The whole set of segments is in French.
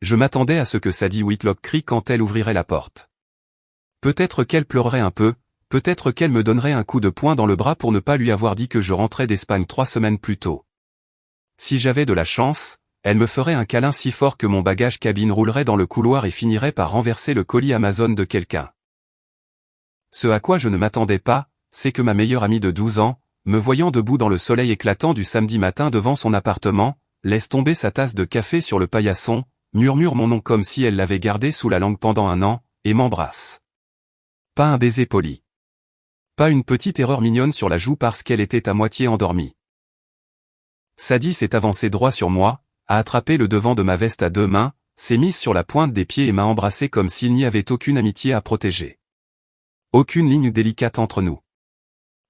Je m'attendais à ce que Sadie Whitlock crie quand elle ouvrirait la porte. Peut-être qu'elle pleurerait un peu, peut-être qu'elle me donnerait un coup de poing dans le bras pour ne pas lui avoir dit que je rentrais d'Espagne 3 semaines plus tôt. Si j'avais de la chance, elle me ferait un câlin si fort que mon bagage cabine roulerait dans le couloir et finirait par renverser le colis Amazon de quelqu'un. Ce à quoi je ne m'attendais pas, c'est que ma meilleure amie de 12 ans, me voyant debout dans le soleil éclatant du samedi matin devant son appartement, laisse tomber sa tasse de café sur le paillasson, murmure mon nom comme si elle l'avait gardé sous la langue pendant 1 an, et m'embrasse. Pas un baiser poli. Pas une petite erreur mignonne sur la joue parce qu'elle était à moitié endormie. Sadie s'est avancée droit sur moi, a attrapé le devant de ma veste à 2 mains, s'est mise sur la pointe des pieds et m'a embrassé comme s'il n'y avait aucune amitié à protéger. Aucune ligne délicate entre nous.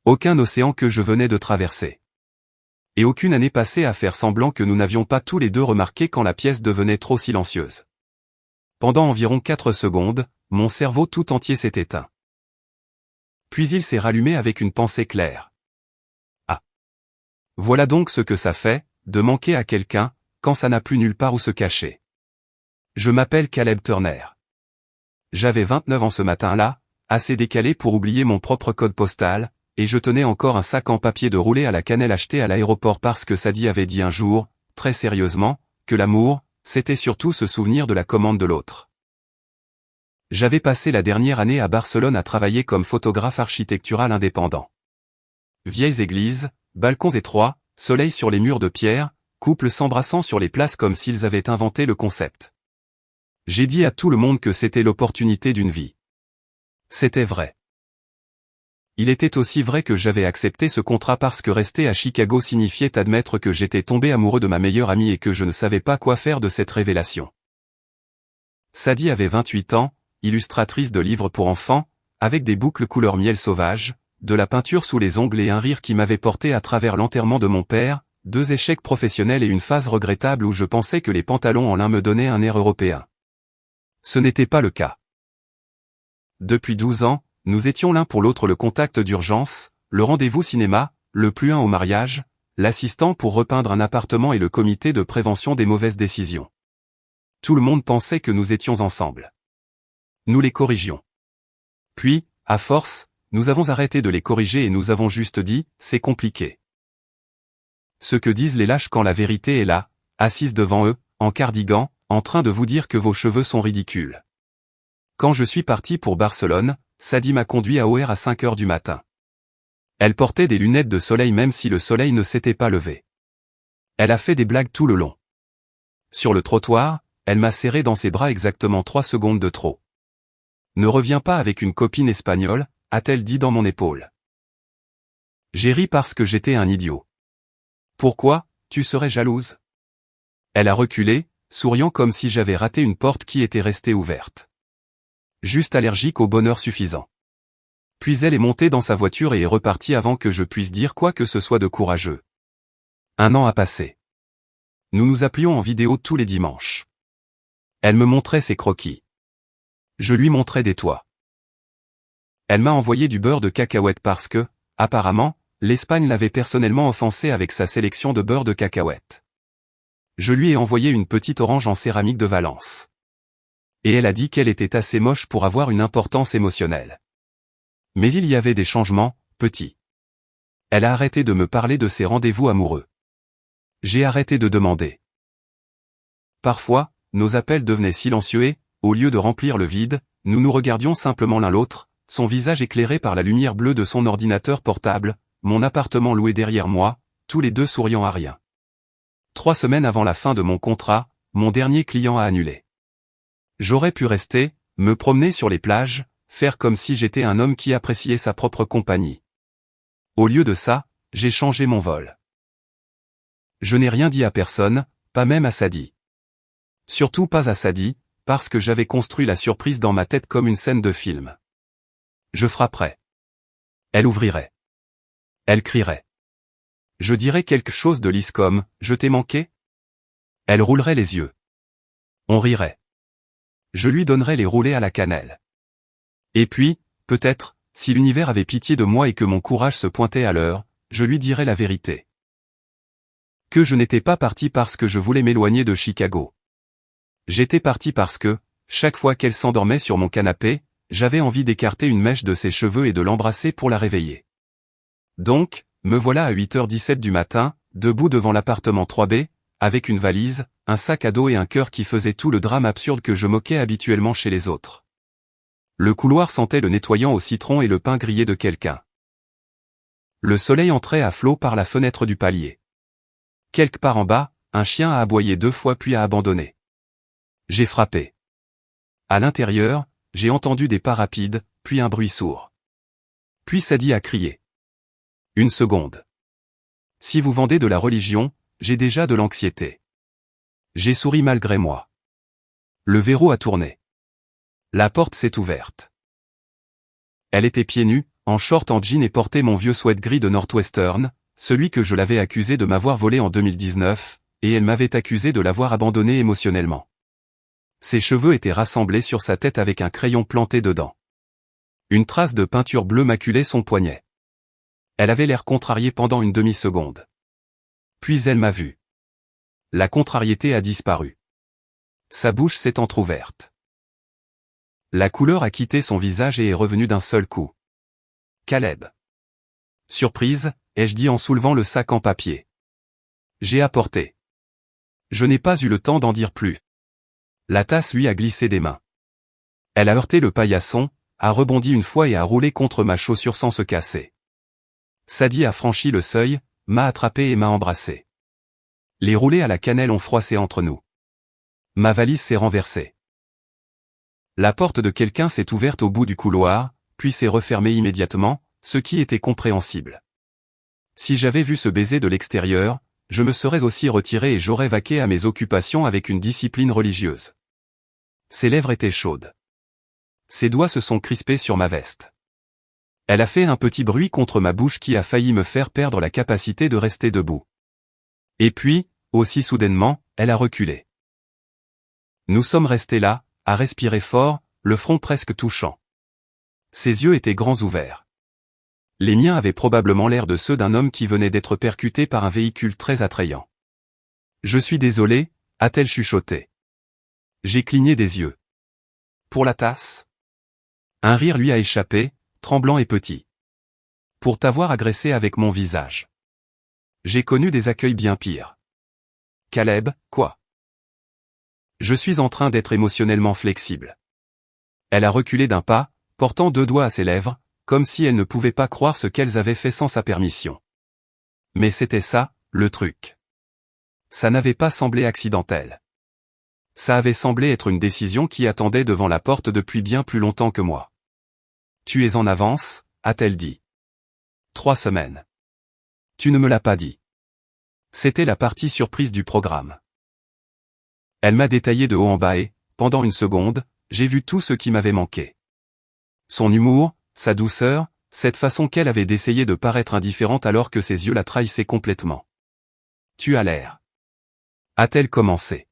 Aucun océan que je venais de traverser. Et aucune année passée à faire semblant que nous n'avions pas tous les deux remarqué quand la pièce devenait trop silencieuse. Pendant environ 4 secondes, mon cerveau tout entier s'est éteint. Puis il s'est rallumé avec une pensée claire. Ah. Voilà donc ce que ça fait, de manquer à quelqu'un, quand ça n'a plus nulle part où se cacher. Je m'appelle Caleb Turner. J'avais 29 ans ce matin-là, assez décalé pour oublier mon propre code postal, et je tenais encore un sac en papier de rouler à la cannelle acheté à l'aéroport parce que Sadie avait dit un jour, très sérieusement, que l'amour, c'était surtout se souvenir de la commande de l'autre. J'avais passé la dernière année à Barcelone à travailler comme photographe architectural indépendant. Vieilles églises, balcons étroits, soleil sur les murs de pierre, couples s'embrassant sur les places comme s'ils avaient inventé le concept. J'ai dit à tout le monde que c'était l'opportunité d'une vie. C'était vrai. Il était aussi vrai que j'avais accepté ce contrat parce que rester à Chicago signifiait admettre que j'étais tombé amoureux de ma meilleure amie et que je ne savais pas quoi faire de cette révélation. Sadie avait 28 ans, illustratrice de livres pour enfants, avec des boucles couleur miel sauvage, de la peinture sous les ongles et un rire qui m'avait porté à travers l'enterrement de mon père, 2 échecs professionnels et une phase regrettable où je pensais que les pantalons en lin me donnaient un air européen. Ce n'était pas le cas. Depuis 12 ans, nous étions l'un pour l'autre le contact d'urgence, le rendez-vous cinéma, le plus un au mariage, l'assistant pour repeindre un appartement et le comité de prévention des mauvaises décisions. Tout le monde pensait que nous étions ensemble. Nous les corrigions. Puis, à force, nous avons arrêté de les corriger et nous avons juste dit, c'est compliqué. Ce que disent les lâches quand la vérité est là, assise devant eux, en cardigan, en train de vous dire que vos cheveux sont ridicules. Quand je suis parti pour Barcelone, Sadie m'a conduit à OR à 5 heures du matin. Elle portait des lunettes de soleil même si le soleil ne s'était pas levé. Elle a fait des blagues tout le long. Sur le trottoir, elle m'a serré dans ses bras exactement 3 secondes de trop. Ne reviens pas avec une copine espagnole, a-t-elle dit dans mon épaule. J'ai ri parce que j'étais un idiot. Pourquoi, tu serais jalouse? Elle a reculé, souriant comme si j'avais raté une porte qui était restée ouverte. Juste allergique au bonheur suffisant. Puis elle est montée dans sa voiture et est repartie avant que je puisse dire quoi que ce soit de courageux. 1 an a passé. Nous nous appelions en vidéo tous les dimanches. Elle me montrait ses croquis. Je lui montrais des toits. Elle m'a envoyé du beurre de cacahuète parce que, apparemment, l'Espagne l'avait personnellement offensée avec sa sélection de beurre de cacahuète. Je lui ai envoyé une petite orange en céramique de Valence. Et elle a dit qu'elle était assez moche pour avoir une importance émotionnelle. Mais il y avait des changements, petits. Elle a arrêté de me parler de ses rendez-vous amoureux. J'ai arrêté de demander. Parfois, nos appels devenaient silencieux et, au lieu de remplir le vide, nous nous regardions simplement l'un l'autre, son visage éclairé par la lumière bleue de son ordinateur portable, mon appartement loué derrière moi, tous les deux souriant à rien. 3 semaines avant la fin de mon contrat, mon dernier client a annulé. J'aurais pu rester, me promener sur les plages, faire comme si j'étais un homme qui appréciait sa propre compagnie. Au lieu de ça, j'ai changé mon vol. Je n'ai rien dit à personne, pas même à Sadie. Surtout pas à Sadie, parce que j'avais construit la surprise dans ma tête comme une scène de film. Je frapperais. Elle ouvrirait. Elle crierait. Je dirais quelque chose de lisse comme « Je t'ai manqué ?» Elle roulerait les yeux. On rirait. Je lui donnerais les roulés à la cannelle. Et puis, peut-être, si l'univers avait pitié de moi et que mon courage se pointait à l'heure, je lui dirais la vérité. Que je n'étais pas parti parce que je voulais m'éloigner de Chicago. J'étais parti parce que, chaque fois qu'elle s'endormait sur mon canapé, j'avais envie d'écarter une mèche de ses cheveux et de l'embrasser pour la réveiller. Donc, me voilà à 8h17 du matin, debout devant l'appartement 3B, avec une valise, un sac à dos et un cœur qui faisait tout le drame absurde que je moquais habituellement chez les autres. Le couloir sentait le nettoyant au citron et le pain grillé de quelqu'un. Le soleil entrait à flot par la fenêtre du palier. Quelque part en bas, un chien a aboyé 2 fois puis a abandonné. J'ai frappé. À l'intérieur, j'ai entendu des pas rapides, puis un bruit sourd. Puis Sadie a crié. Une seconde. Si vous vendez de la religion, j'ai déjà de l'anxiété. J'ai souri malgré moi. Le verrou a tourné. La porte s'est ouverte. Elle était pieds nus, en short en jean et portait mon vieux sweat gris de Northwestern, celui que je l'avais accusé de m'avoir volé en 2019, et elle m'avait accusé de l'avoir abandonné émotionnellement. Ses cheveux étaient rassemblés sur sa tête avec un crayon planté dedans. Une trace de peinture bleue maculait son poignet. Elle avait l'air contrariée pendant une demi-seconde. Puis elle m'a vu. La contrariété a disparu. Sa bouche s'est entr'ouverte. La couleur a quitté son visage et est revenue d'un seul coup. Caleb. Surprise, ai-je dit en soulevant le sac en papier. J'ai apporté. Je n'ai pas eu le temps d'en dire plus. La tasse lui a glissé des mains. Elle a heurté le paillasson, a rebondi une fois et a roulé contre ma chaussure sans se casser. Sadie a franchi le seuil, m'a attrapé et m'a embrassé. Les roulés à la cannelle ont froissé entre nous. Ma valise s'est renversée. La porte de quelqu'un s'est ouverte au bout du couloir, puis s'est refermée immédiatement, ce qui était compréhensible. Si j'avais vu ce baiser de l'extérieur, je me serais aussi retiré et j'aurais vaqué à mes occupations avec une discipline religieuse. Ses lèvres étaient chaudes. Ses doigts se sont crispés sur ma veste. Elle a fait un petit bruit contre ma bouche qui a failli me faire perdre la capacité de rester debout. Et puis, aussi soudainement, elle a reculé. Nous sommes restés là, à respirer fort, le front presque touchant. Ses yeux étaient grands ouverts. Les miens avaient probablement l'air de ceux d'un homme qui venait d'être percuté par un véhicule très attrayant. Je suis désolé, a-t-elle chuchoté. J'ai cligné des yeux. Pour la tasse? Un rire lui a échappé, tremblant et petit. Pour t'avoir agressé avec mon visage. J'ai connu des accueils bien pires. Caleb, quoi? Je suis en train d'être émotionnellement flexible. Elle a reculé d'un pas, portant 2 doigts à ses lèvres, comme si elle ne pouvait pas croire ce qu'elles avaient fait sans sa permission. Mais c'était ça, le truc. Ça n'avait pas semblé accidentel. Ça avait semblé être une décision qui attendait devant la porte depuis bien plus longtemps que moi. Tu es en avance, a-t-elle dit. 3 semaines. Tu ne me l'as pas dit. C'était la partie surprise du programme. Elle m'a détaillé de haut en bas et, pendant une seconde, j'ai vu tout ce qui m'avait manqué. Son humour, sa douceur, cette façon qu'elle avait d'essayer de paraître indifférente alors que ses yeux la trahissaient complètement. Tu as l'air. A-t-elle commencé.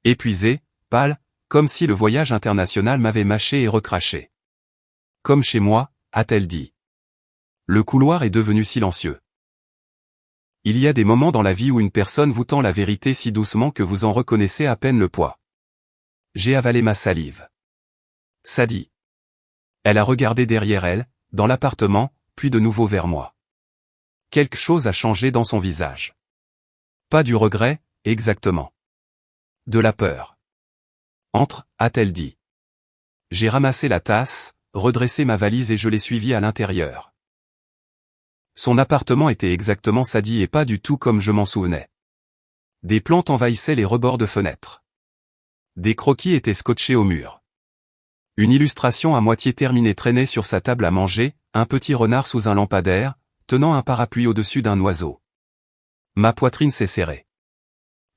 Épuisée, pâle, comme si le voyage international m'avait mâché et recraché. Comme chez moi, a-t-elle dit. Le couloir est devenu silencieux. Il y a des moments dans la vie où une personne vous tend la vérité si doucement que vous en reconnaissez à peine le poids. J'ai avalé ma salive. Sadie. Elle a regardé derrière elle, dans l'appartement, puis de nouveau vers moi. Quelque chose a changé dans son visage. Pas du regret, exactement. De la peur. Entre, a-t-elle dit. J'ai ramassé la tasse, redressé ma valise et je l'ai suivie à l'intérieur. Son appartement était exactement Sadie et pas du tout comme je m'en souvenais. Des plantes envahissaient les rebords de fenêtres. Des croquis étaient scotchés au mur. Une illustration à moitié terminée traînait sur sa table à manger, un petit renard sous un lampadaire, tenant un parapluie au-dessus d'un oiseau. Ma poitrine s'est serrée.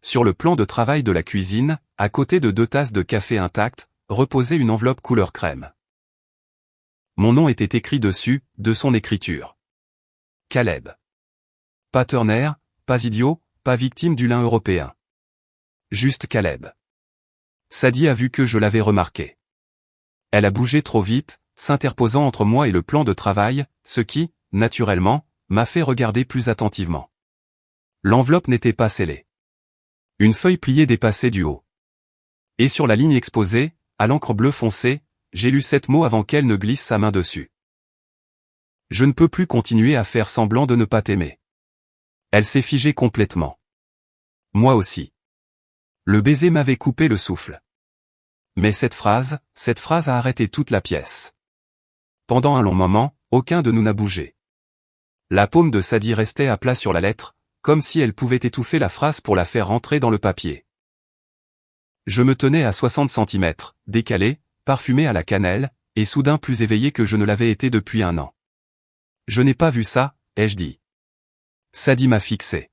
Sur le plan de travail de la cuisine, à côté de 2 tasses de café intactes, reposait une enveloppe couleur crème. Mon nom était écrit dessus, de son écriture. Caleb. Pas Turner, pas idiot, pas victime du lin européen. Juste Caleb. Sadie a vu que je l'avais remarqué. Elle a bougé trop vite, s'interposant entre moi et le plan de travail, ce qui, naturellement, m'a fait regarder plus attentivement. L'enveloppe n'était pas scellée. Une feuille pliée dépassait du haut. Et sur la ligne exposée, à l'encre bleue foncée, j'ai lu 7 mots avant qu'elle ne glisse sa main dessus. Je ne peux plus continuer à faire semblant de ne pas t'aimer. Elle s'est figée complètement. Moi aussi. Le baiser m'avait coupé le souffle. Mais cette phrase a arrêté toute la pièce. Pendant un long moment, aucun de nous n'a bougé. La paume de Sadie restait à plat sur la lettre, comme si elle pouvait étouffer la phrase pour la faire rentrer dans le papier. Je me tenais à 60 centimètres, décalé, parfumé à la cannelle, et soudain plus éveillé que je ne l'avais été depuis un an. Je n'ai pas vu ça, ai-je dit. Sadie m'a fixé.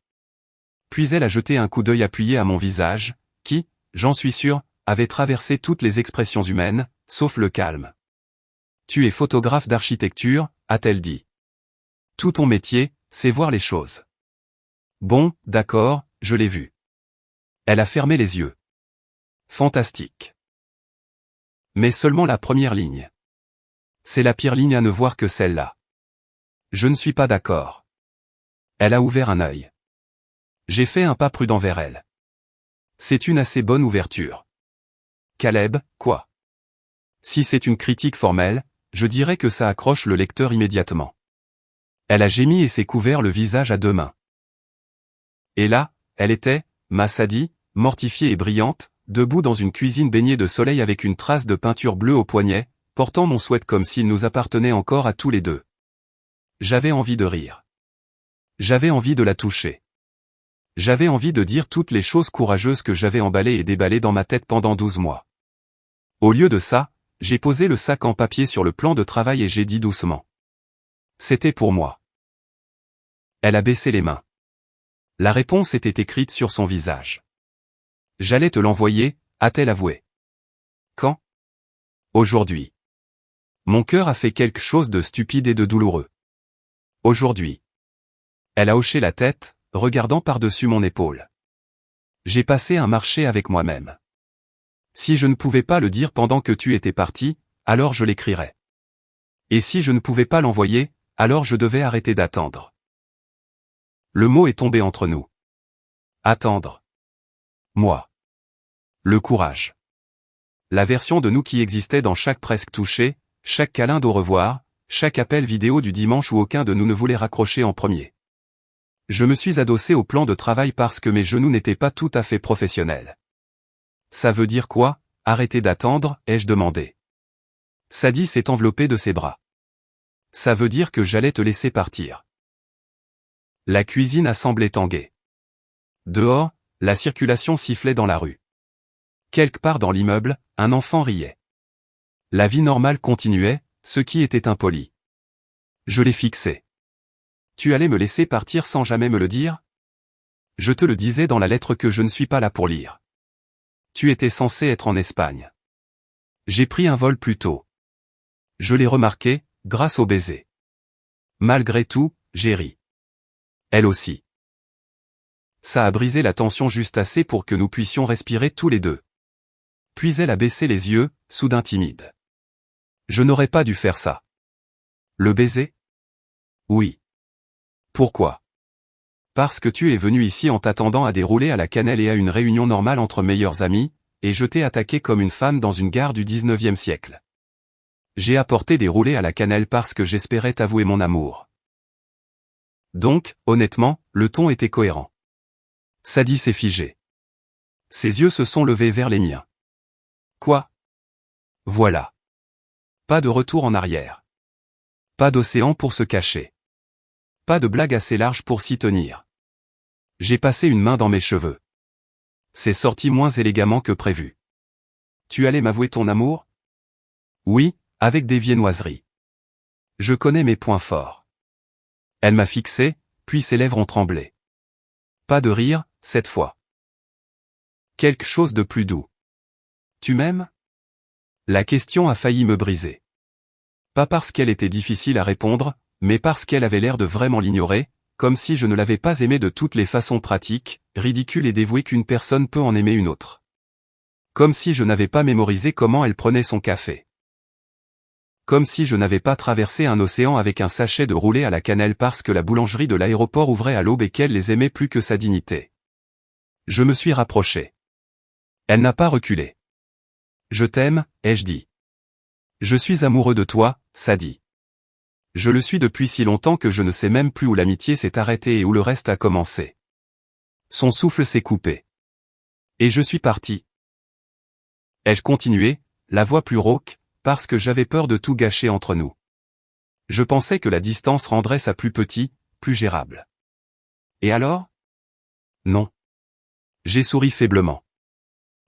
Puis elle a jeté un coup d'œil appuyé à mon visage, qui, j'en suis sûr, avait traversé toutes les expressions humaines, sauf le calme. Tu es photographe d'architecture, a-t-elle dit. Tout ton métier, c'est voir les choses. Bon, d'accord, je l'ai vu. Elle a fermé les yeux. Fantastique. Mais seulement la première ligne. C'est la pire ligne à ne voir que celle-là. Je ne suis pas d'accord. Elle a ouvert un œil. J'ai fait un pas prudent vers elle. C'est une assez bonne ouverture. Caleb, quoi? Si c'est une critique formelle, je dirais que ça accroche le lecteur immédiatement. Elle a gémi et s'est couvert le visage à 2 mains. Et là, elle était, ma Sadie, mortifiée et brillante, debout dans une cuisine baignée de soleil avec une trace de peinture bleue au poignet, portant mon sweat comme s'il nous appartenait encore à tous les deux. J'avais envie de rire. J'avais envie de la toucher. J'avais envie de dire toutes les choses courageuses que j'avais emballées et déballées dans ma tête pendant 12 mois. Au lieu de ça, j'ai posé le sac en papier sur le plan de travail et j'ai dit doucement. C'était pour moi. Elle a baissé les mains. La réponse était écrite sur son visage. J'allais te l'envoyer, a-t-elle avoué. Quand? Aujourd'hui. Mon cœur a fait quelque chose de stupide et de douloureux. Aujourd'hui. Elle a hoché la tête, regardant par-dessus mon épaule. J'ai passé un marché avec moi-même. Si je ne pouvais pas le dire pendant que tu étais parti, alors je l'écrirais. Et si je ne pouvais pas l'envoyer, alors je devais arrêter d'attendre. Le mot est tombé entre nous. Attendre. Moi. Le courage. La version de nous qui existait dans chaque presque touché, chaque câlin d'au revoir, chaque appel vidéo du dimanche où aucun de nous ne voulait raccrocher en premier. Je me suis adossé au plan de travail parce que mes genoux n'étaient pas tout à fait professionnels. Ça veut dire quoi, arrêter d'attendre, ai-je demandé. Sadie s'est enveloppée de ses bras. Ça veut dire que j'allais te laisser partir. La cuisine a semblé tanguer. Dehors, la circulation sifflait dans la rue. Quelque part dans l'immeuble, un enfant riait. La vie normale continuait, ce qui était impoli. Je l'ai fixé. Tu allais me laisser partir sans jamais me le dire? Je te le disais dans la lettre que je ne suis pas là pour lire. Tu étais censé être en Espagne. J'ai pris un vol plus tôt. Je l'ai remarqué, grâce au baiser. Malgré tout, j'ai ri. Elle aussi. Ça a brisé la tension juste assez pour que nous puissions respirer tous les deux. Puis elle a baissé les yeux, soudain timide. Je n'aurais pas dû faire ça. Le baiser? Oui. Pourquoi? Parce que tu es venu ici en t'attendant à dérouler à la cannelle et à une réunion normale entre meilleurs amis, et je t'ai attaqué comme une femme dans une gare du 19e siècle. J'ai apporté des roulés à la cannelle parce que j'espérais t'avouer mon amour. Donc, honnêtement, le ton était cohérent. Sadie s'est figée. Ses yeux se sont levés vers les miens. Quoi? Voilà. Pas de retour en arrière. Pas d'océan pour se cacher. Pas de blague assez large pour s'y tenir. J'ai passé une main dans mes cheveux. C'est sorti moins élégamment que prévu. Tu allais m'avouer ton amour? Oui, avec des viennoiseries. Je connais mes points forts. Elle m'a fixé, puis ses lèvres ont tremblé. Pas de rire, cette fois. Quelque chose de plus doux. Tu m'aimes? La question a failli me briser. Pas parce qu'elle était difficile à répondre, mais parce qu'elle avait l'air de vraiment l'ignorer, comme si je ne l'avais pas aimée de toutes les façons pratiques, ridicules et dévouées qu'une personne peut en aimer une autre. Comme si je n'avais pas mémorisé comment elle prenait son café. Comme si je n'avais pas traversé un océan avec un sachet de roulé à la cannelle parce que la boulangerie de l'aéroport ouvrait à l'aube et qu'elle les aimait plus que sa dignité. Je me suis rapproché. Elle n'a pas reculé. Je t'aime, ai-je dit. Je suis amoureux de toi, Sadie. Je le suis depuis si longtemps que je ne sais même plus où l'amitié s'est arrêtée et où le reste a commencé. Son souffle s'est coupé. Et je suis parti. Ai-je continué, la voix plus rauque, parce que j'avais peur de tout gâcher entre nous. Je pensais que la distance rendrait ça plus petit, plus gérable. Et alors? Non. J'ai souri faiblement.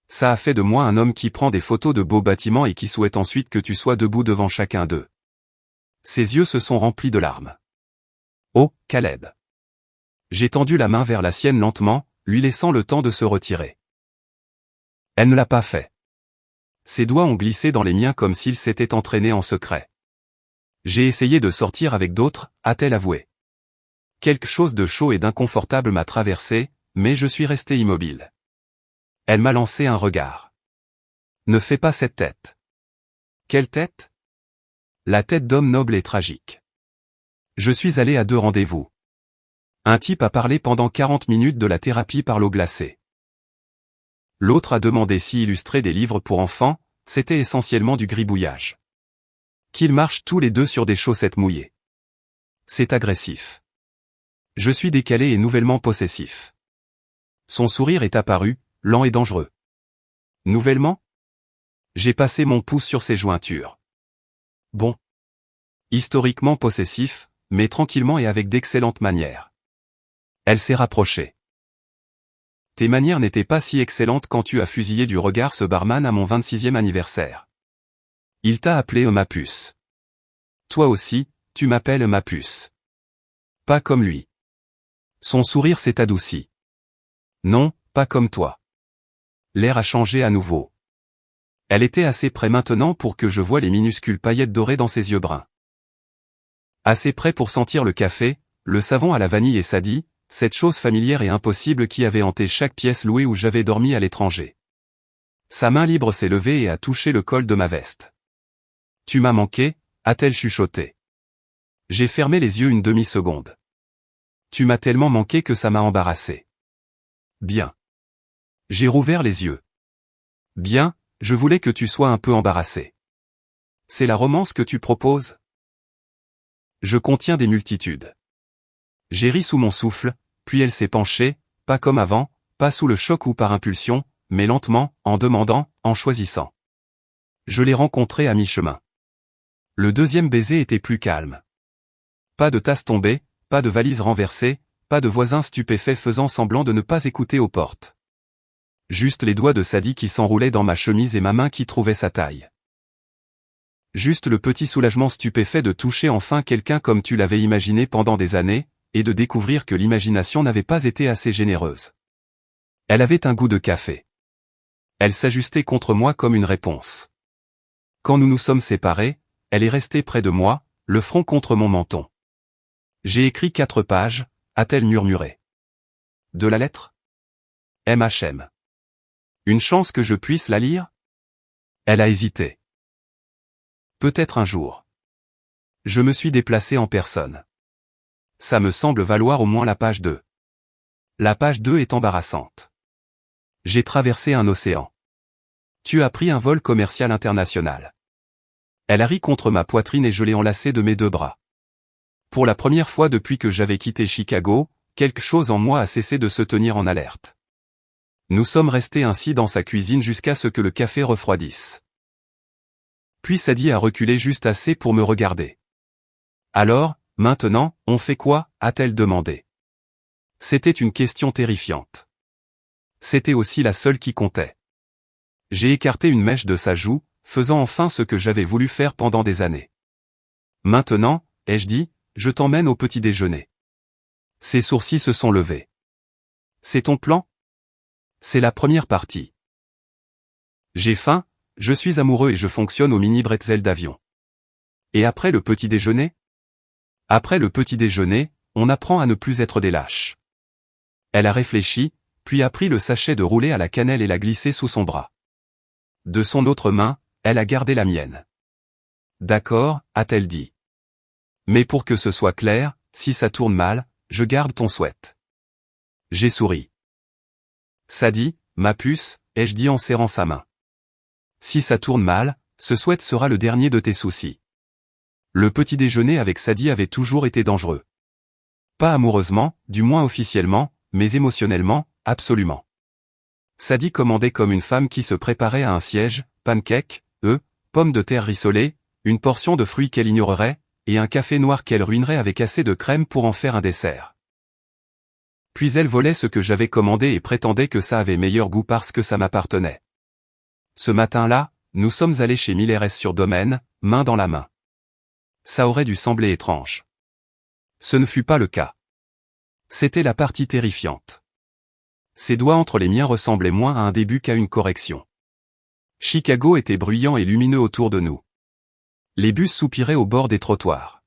Ça a fait de moi un homme qui prend des photos de beaux bâtiments et qui souhaite ensuite que tu sois debout devant chacun d'eux. Ses yeux se sont remplis de larmes. Oh, Caleb. J'ai tendu la main vers la sienne lentement, lui laissant le temps de se retirer. Elle ne l'a pas fait. Ses doigts ont glissé dans les miens comme s'ils s'étaient entraînés en secret. J'ai essayé de sortir avec d'autres, a-t-elle avoué. Quelque chose de chaud et d'inconfortable m'a traversé, mais je suis resté immobile. Elle m'a lancé un regard. Ne fais pas cette tête. Quelle tête? La tête d'homme noble et tragique. Je suis allé à 2 rendez-vous. Un type a parlé pendant 40 minutes de la thérapie par l'eau glacée. L'autre a demandé si illustrer des livres pour enfants, c'était essentiellement du gribouillage. Qu'ils marchent tous les deux sur des chaussettes mouillées. C'est agressif. Je suis décalé et nouvellement possessif. Son sourire est apparu, lent et dangereux. Nouvellement? J'ai passé mon pouce sur ses jointures. Bon. Historiquement possessif, mais tranquillement et avec d'excellentes manières. Elle s'est rapprochée. Tes manières n'étaient pas si excellentes quand tu as fusillé du regard ce barman à mon 26e anniversaire. Il t'a appelé ma puce. Toi aussi, tu m'appelles ma puce. Pas comme lui. Son sourire s'est adouci. Non, pas comme toi. L'air a changé à nouveau. Elle était assez près maintenant pour que je voie les minuscules paillettes dorées dans ses yeux bruns. Assez près pour sentir le café, le savon à la vanille et Sadie, cette chose familière et impossible qui avait hanté chaque pièce louée où j'avais dormi à l'étranger. Sa main libre s'est levée et a touché le col de ma veste. Tu m'as manqué, a-t-elle chuchoté. J'ai fermé les yeux une demi-seconde. Tu m'as tellement manqué que ça m'a embarrassé. Bien. J'ai rouvert les yeux. Bien, je voulais que tu sois un peu embarrassé. C'est la romance que tu proposes? Je contiens des multitudes. J'ai ri sous mon souffle, puis elle s'est penchée, pas comme avant, pas sous le choc ou par impulsion, mais lentement, en demandant, en choisissant. Je l'ai rencontrée à mi-chemin. Le deuxième baiser était plus calme. Pas de tasse tombée, pas de valise renversée, pas de voisins stupéfaits faisant semblant de ne pas écouter aux portes. Juste les doigts de Sadie qui s'enroulaient dans ma chemise et ma main qui trouvait sa taille. Juste le petit soulagement stupéfait de toucher enfin quelqu'un comme tu l'avais imaginé pendant des années, et de découvrir que l'imagination n'avait pas été assez généreuse. Elle avait un goût de café. Elle s'ajustait contre moi comme une réponse. Quand nous nous sommes séparés, elle est restée près de moi, le front contre mon menton. J'ai écrit 4 pages, a-t-elle murmuré. De la lettre? MHM. Une chance que je puisse la lire? Elle a hésité. Peut-être un jour. Je me suis déplacé en personne. Ça me semble valoir au moins la page 2. La page 2 est embarrassante. J'ai traversé un océan. Tu as pris un vol commercial international. Elle a ri contre ma poitrine et je l'ai enlacée de mes 2 bras. Pour la première fois depuis que j'avais quitté Chicago, quelque chose en moi a cessé de se tenir en alerte. Nous sommes restés ainsi dans sa cuisine jusqu'à ce que le café refroidisse. Puis Sadie a reculé juste assez pour me regarder. Alors, maintenant, on fait quoi, a-t-elle demandé. C'était une question terrifiante. C'était aussi la seule qui comptait. J'ai écarté une mèche de sa joue, faisant enfin ce que j'avais voulu faire pendant des années. Maintenant, ai-je dit, je t'emmène au petit déjeuner. Ses sourcils se sont levés. C'est ton plan? C'est la première partie. J'ai faim, je suis amoureux et je fonctionne au mini bretzel d'avion. Et après le petit déjeuner? Après le petit déjeuner, on apprend à ne plus être des lâches. Elle a réfléchi, puis a pris le sachet de roulé à la cannelle et l'a glissé sous son bras. De son autre main, elle a gardé la mienne. D'accord, a-t-elle dit. Mais pour que ce soit clair, si ça tourne mal, je garde ton souhait. J'ai souri. Sadie, ma puce, ai-je dit en serrant sa main. Si ça tourne mal, ce souhait sera le dernier de tes soucis. Le petit déjeuner avec Sadie avait toujours été dangereux. Pas amoureusement, du moins officiellement, mais émotionnellement, absolument. Sadie commandait comme une femme qui se préparait à un siège, pancakes, œufs, pommes de terre rissolées, une portion de fruits qu'elle ignorerait, et un café noir qu'elle ruinerait avec assez de crème pour en faire un dessert. Puis elle volait ce que j'avais commandé et prétendait que ça avait meilleur goût parce que ça m'appartenait. Ce matin-là, nous sommes allés chez Milleres sur Domaine, main dans la main. Ça aurait dû sembler étrange. Ce ne fut pas le cas. C'était la partie terrifiante. Ses doigts entre les miens ressemblaient moins à un début qu'à une correction. Chicago était bruyant et lumineux autour de nous. Les bus soupiraient au bord des trottoirs.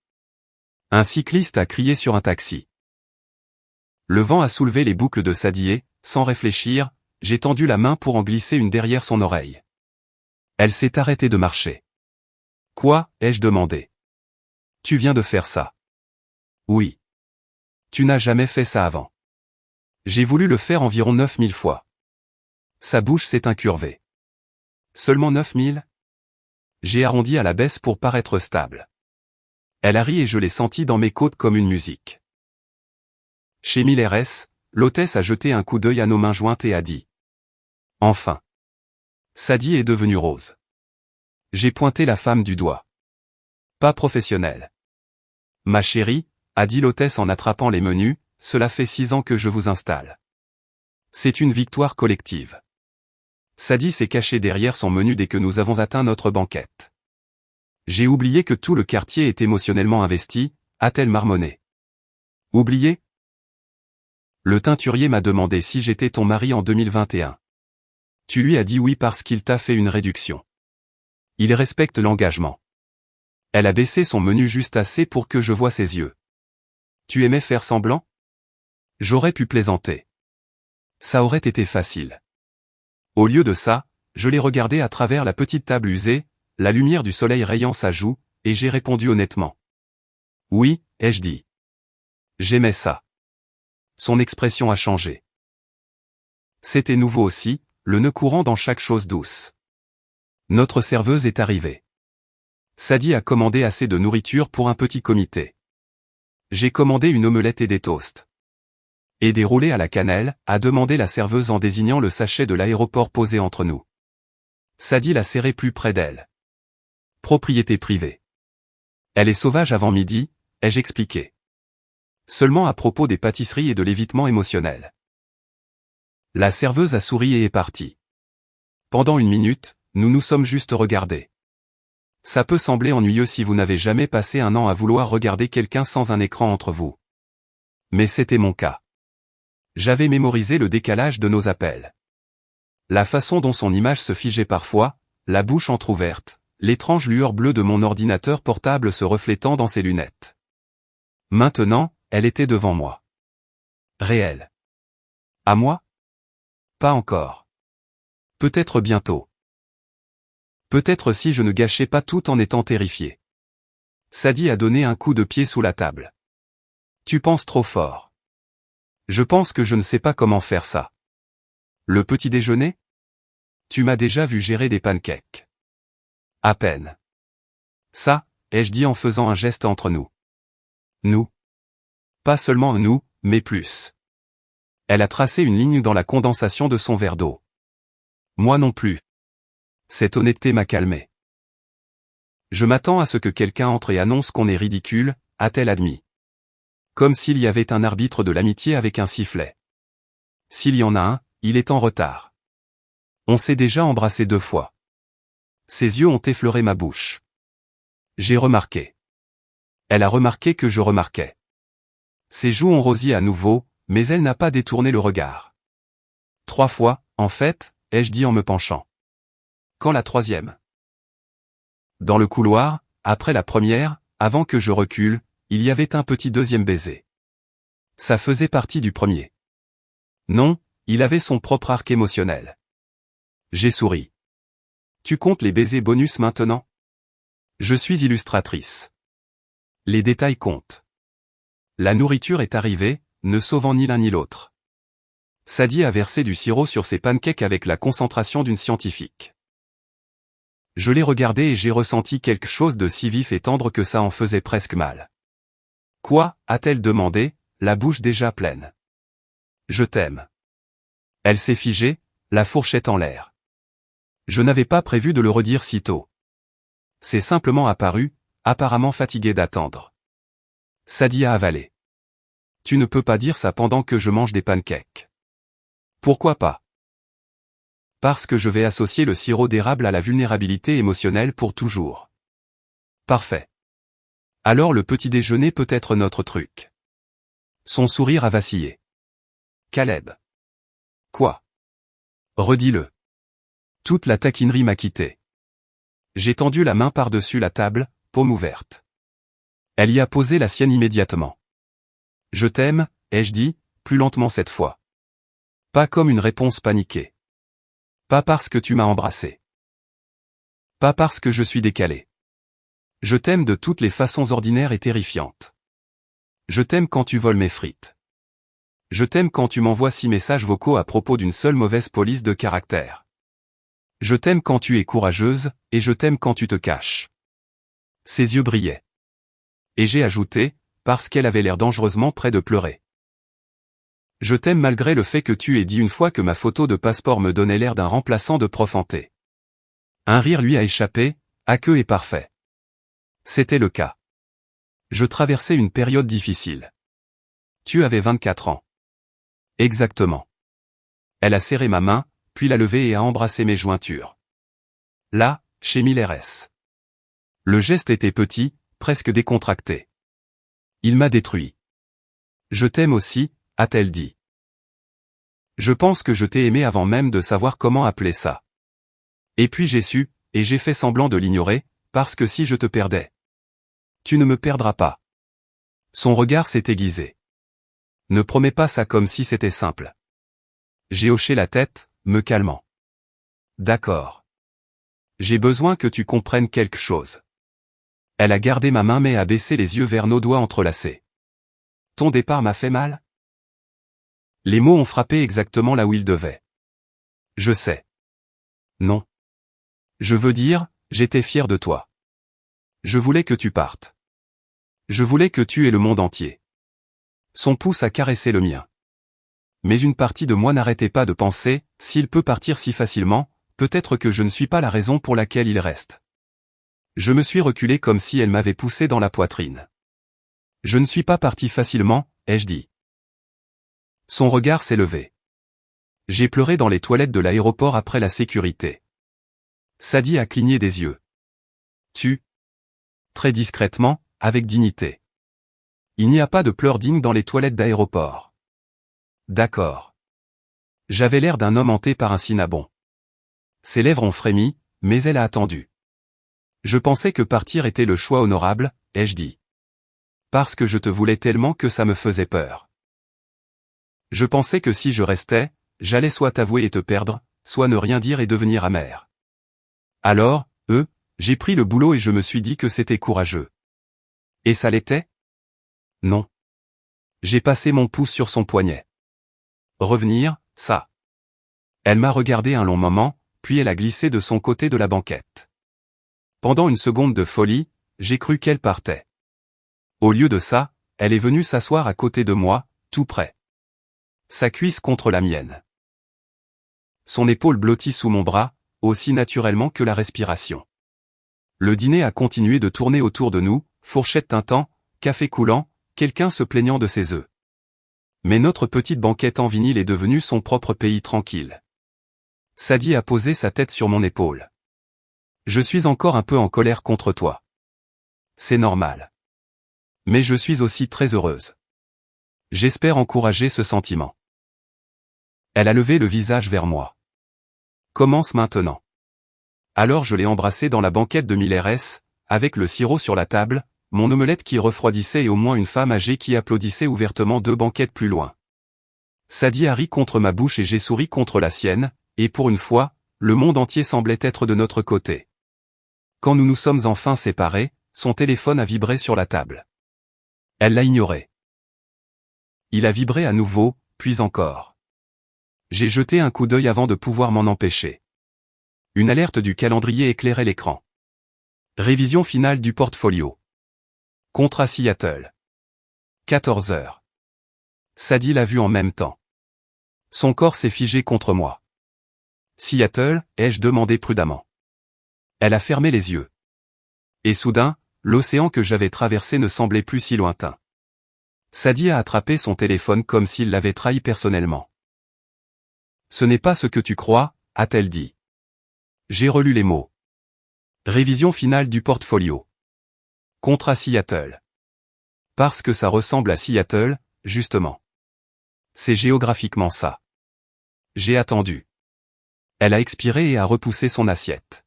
Un cycliste a crié sur un taxi. Le vent a soulevé les boucles de Sadie et, sans réfléchir, j'ai tendu la main pour en glisser une derrière son oreille. Elle s'est arrêtée de marcher. « Quoi ?» ai-je demandé. « Tu viens de faire ça. » « Oui. »« Tu n'as jamais fait ça avant. » J'ai voulu le faire environ 9000 fois. Sa bouche s'est incurvée. « Seulement 9000 ?» J'ai arrondi à la baisse pour paraître stable. Elle a ri et je l'ai senti dans mes côtes comme une musique. Chez Milleres, l'hôtesse a jeté un coup d'œil à nos mains jointes et a dit. Enfin. Sadie est devenue rose. J'ai pointé la femme du doigt. Pas professionnelle. Ma chérie, a dit l'hôtesse en attrapant les menus, cela fait 6 ans que je vous installe. C'est une victoire collective. Sadie s'est cachée derrière son menu dès que nous avons atteint notre banquette. J'ai oublié que tout le quartier est émotionnellement investi, a-t-elle marmonné. Oublié? Le teinturier m'a demandé si j'étais ton mari en 2021. Tu lui as dit oui parce qu'il t'a fait une réduction. Il respecte l'engagement. Elle a baissé son menu juste assez pour que je voie ses yeux. Tu aimais faire semblant? J'aurais pu plaisanter. Ça aurait été facile. Au lieu de ça, je l'ai regardé à travers la petite table usée, la lumière du soleil rayant sa joue, et j'ai répondu honnêtement. Oui, ai-je dit. J'aimais ça. Son expression a changé. C'était nouveau aussi, le nœud courant dans chaque chose douce. Notre serveuse est arrivée. Sadie a commandé assez de nourriture pour un petit comité. J'ai commandé une omelette et des toasts. Et des roulés à la cannelle, a demandé la serveuse en désignant le sachet de l'aéroport posé entre nous. Sadie l'a serré plus près d'elle. Propriété privée. Elle est sauvage avant midi, ai-je expliqué. Seulement à propos des pâtisseries et de l'évitement émotionnel. La serveuse a souri et est partie. Pendant 1 minute, nous nous sommes juste regardés. Ça peut sembler ennuyeux si vous n'avez jamais passé 1 an à vouloir regarder quelqu'un sans un écran entre vous. Mais c'était mon cas. J'avais mémorisé le décalage de nos appels. La façon dont son image se figeait parfois, la bouche entr'ouverte, l'étrange lueur bleue de mon ordinateur portable se reflétant dans ses lunettes. Maintenant, elle était devant moi. Réelle. À moi? Pas encore. Peut-être bientôt. Peut-être si je ne gâchais pas tout en étant terrifié. Sadie a donné un coup de pied sous la table. Tu penses trop fort. Je pense que je ne sais pas comment faire ça. Le petit déjeuner? Tu m'as déjà vu gérer des pancakes. À peine. Ça, ai-je dit en faisant un geste entre nous. Nous. Pas seulement nous, mais plus. Elle a tracé une ligne dans la condensation de son verre d'eau. Moi non plus. Cette honnêteté m'a calmé. Je m'attends à ce que quelqu'un entre et annonce qu'on est ridicule, a-t-elle admis. Comme s'il y avait un arbitre de l'amitié avec un sifflet. S'il y en a un, il est en retard. On s'est déjà embrassé 2 fois. Ses yeux ont effleuré ma bouche. J'ai remarqué. Elle a remarqué que je remarquais. Ses joues ont rosé à nouveau, mais elle n'a pas détourné le regard. 3 fois, en fait, ai-je dit en me penchant. Quand la 3e? Dans le couloir, après la première, avant que je recule, il y avait un petit 2e baiser. Ça faisait partie du premier. Non, il avait son propre arc émotionnel. J'ai souri. Tu comptes les baisers bonus maintenant? Je suis illustratrice. Les détails comptent. La nourriture est arrivée, ne sauvant ni l'un ni l'autre. Sadie a versé du sirop sur ses pancakes avec la concentration d'une scientifique. Je l'ai regardé et j'ai ressenti quelque chose de si vif et tendre que ça en faisait presque mal. Quoi, a-t-elle demandé, la bouche déjà pleine. Je t'aime. Elle s'est figée, la fourchette en l'air. Je n'avais pas prévu de le redire si tôt. C'est simplement apparu, apparemment fatigué d'attendre. Sadie a avalé. Tu ne peux pas dire ça pendant que je mange des pancakes. Pourquoi pas? Parce que je vais associer le sirop d'érable à la vulnérabilité émotionnelle pour toujours. Parfait. Alors le petit déjeuner peut être notre truc. Son sourire a vacillé. Caleb. Quoi? Redis-le. Toute la taquinerie m'a quitté. J'ai tendu la main par-dessus la table, paume ouverte. Elle y a posé la sienne immédiatement. Je t'aime, ai-je dit, plus lentement cette fois. Pas comme une réponse paniquée. Pas parce que tu m'as embrassé. Pas parce que je suis décalé. Je t'aime de toutes les façons ordinaires et terrifiantes. Je t'aime quand tu voles mes frites. Je t'aime quand tu m'envoies 6 messages vocaux à propos d'une seule mauvaise police de caractère. Je t'aime quand tu es courageuse, et je t'aime quand tu te caches. Ses yeux brillaient. Et j'ai ajouté, parce qu'elle avait l'air dangereusement près de pleurer. Je t'aime malgré le fait que tu aies dit une fois que ma photo de passeport me donnait l'air d'un remplaçant de prof en T. Un rire lui a échappé, aqueux et parfait. C'était le cas. Je traversais une période difficile. Tu avais 24 ans. Exactement. Elle a serré ma main, puis l'a levée et a embrassé mes jointures. Là, chez Miller S. Le geste était petit, presque décontracté. Il m'a détruit. Je t'aime aussi, a-t-elle dit. Je pense que je t'ai aimé avant même de savoir comment appeler ça. Et puis j'ai su, et j'ai fait semblant de l'ignorer, parce que si je te perdais, tu ne me perdras pas. Son regard s'est aiguisé. Ne promets pas ça comme si c'était simple. J'ai hoché la tête, me calmant. D'accord. J'ai besoin que tu comprennes quelque chose. Elle a gardé ma main mais a baissé les yeux vers nos doigts entrelacés. Ton départ m'a fait mal? Les mots ont frappé exactement là où ils devaient. Je sais. Non. Je veux dire, j'étais fier de toi. Je voulais que tu partes. Je voulais que tu aies le monde entier. Son pouce a caressé le mien. Mais une partie de moi n'arrêtait pas de penser, s'il peut partir si facilement, peut-être que je ne suis pas la raison pour laquelle il reste. Je me suis reculé comme si elle m'avait poussé dans la poitrine. Je ne suis pas parti facilement, ai-je dit. Son regard s'est levé. J'ai pleuré dans les toilettes de l'aéroport après la sécurité. Sadie a cligné des yeux. Tu? Très discrètement, avec dignité. Il n'y a pas de pleurs dignes dans les toilettes d'aéroport. D'accord. J'avais l'air d'un homme hanté par un cinnabon. Ses lèvres ont frémi, mais elle a attendu. Je pensais que partir était le choix honorable, ai-je dit. Parce que je te voulais tellement que ça me faisait peur. Je pensais que si je restais, j'allais soit t'avouer et te perdre, soit ne rien dire et devenir amer. Alors, j'ai pris le boulot et je me suis dit que c'était courageux. Et ça l'était? Non. J'ai passé mon pouce sur son poignet. Revenir, ça. Elle m'a regardé un long moment, puis elle a glissé de son côté de la banquette. Pendant une seconde de folie, j'ai cru qu'elle partait. Au lieu de ça, elle est venue s'asseoir à côté de moi, tout près. Sa cuisse contre la mienne. Son épaule blottie sous mon bras, aussi naturellement que la respiration. Le dîner a continué de tourner autour de nous, fourchette tintant, café coulant, quelqu'un se plaignant de ses œufs. Mais notre petite banquette en vinyle est devenue son propre pays tranquille. Sadie a posé sa tête sur mon épaule. Je suis encore un peu en colère contre toi. C'est normal. Mais je suis aussi très heureuse. J'espère encourager ce sentiment. Elle a levé le visage vers moi. Commence maintenant. Alors je l'ai embrassée dans la banquette de Miller S, avec le sirop sur la table, mon omelette qui refroidissait et au moins une femme âgée qui applaudissait ouvertement 2 banquettes plus loin. Sadie a ri contre ma bouche et j'ai souri contre la sienne, et pour une fois, le monde entier semblait être de notre côté. Quand nous nous sommes enfin séparés, son téléphone a vibré sur la table. Elle l'a ignoré. Il a vibré à nouveau, puis encore. J'ai jeté un coup d'œil avant de pouvoir m'en empêcher. Une alerte du calendrier éclairait l'écran. Révision finale du portfolio. Contrat Seattle. 14 heures. Sadie l'a vu en même temps. Son corps s'est figé contre moi. Seattle, ai-je demandé prudemment. Elle a fermé les yeux. Et soudain, l'océan que j'avais traversé ne semblait plus si lointain. Sadie a attrapé son téléphone comme s'il l'avait trahi personnellement. Ce n'est pas ce que tu crois, a-t-elle dit. J'ai relu les mots. Révision finale du portfolio. Contrat Seattle. Parce que ça ressemble à Seattle, justement. C'est géographiquement ça. J'ai attendu. Elle a expiré et a repoussé son assiette.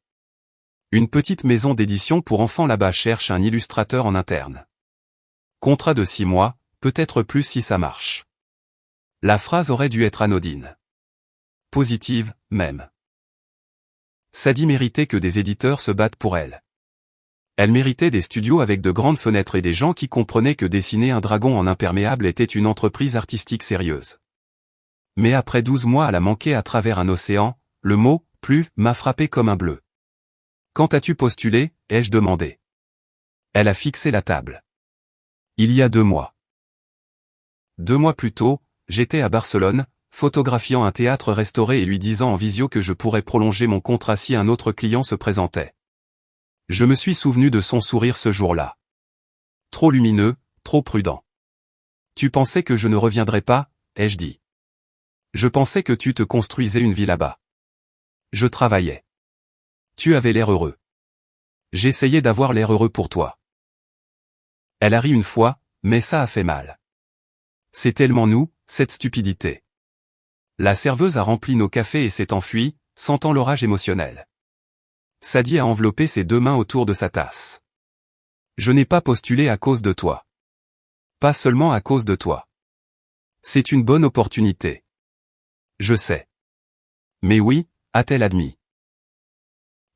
Une petite maison d'édition pour enfants là-bas cherche un illustrateur en interne. Contrat de 6 mois, peut-être plus si ça marche. La phrase aurait dû être anodine. Positive, même. Sadie méritait que des éditeurs se battent pour elle. Elle méritait des studios avec de grandes fenêtres et des gens qui comprenaient que dessiner un dragon en imperméable était une entreprise artistique sérieuse. Mais après 12 mois à la manquer à travers un océan, le mot « plus » m'a frappé comme un bleu. « Quand as-tu postulé » ai-je demandé. Elle a fixé la table. Il y a 2 mois. 2 mois plus tôt, j'étais à Barcelone, photographiant un théâtre restauré et lui disant en visio que je pourrais prolonger mon contrat si un autre client se présentait. Je me suis souvenu de son sourire ce jour-là. Trop lumineux, trop prudent. Tu pensais que je ne reviendrais pas, ai-je dit. Je pensais que tu te construisais une vie là-bas. Je travaillais. Tu avais l'air heureux. J'essayais d'avoir l'air heureux pour toi. Elle a ri une fois, mais ça a fait mal. C'est tellement nous, cette stupidité. La serveuse a rempli nos cafés et s'est enfuie, sentant l'orage émotionnel. Sadie a enveloppé ses 2 mains autour de sa tasse. Je n'ai pas postulé à cause de toi. Pas seulement à cause de toi. C'est une bonne opportunité. Je sais. Mais oui, a-t-elle admis.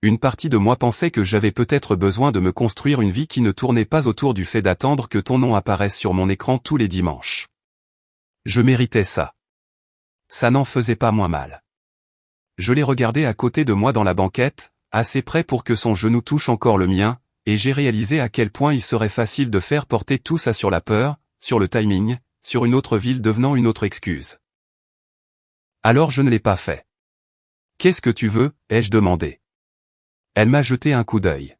Une partie de moi pensait que j'avais peut-être besoin de me construire une vie qui ne tournait pas autour du fait d'attendre que ton nom apparaisse sur mon écran tous les dimanches. Je méritais ça. Ça n'en faisait pas moins mal. Je l'ai regardé à côté de moi dans la banquette, assez près pour que son genou touche encore le mien, et j'ai réalisé à quel point il serait facile de faire porter tout ça sur la peur, sur le timing, sur une autre ville devenant une autre excuse. Alors je ne l'ai pas fait. Qu'est-ce que tu veux, ai-je demandé. Elle m'a jeté un coup d'œil.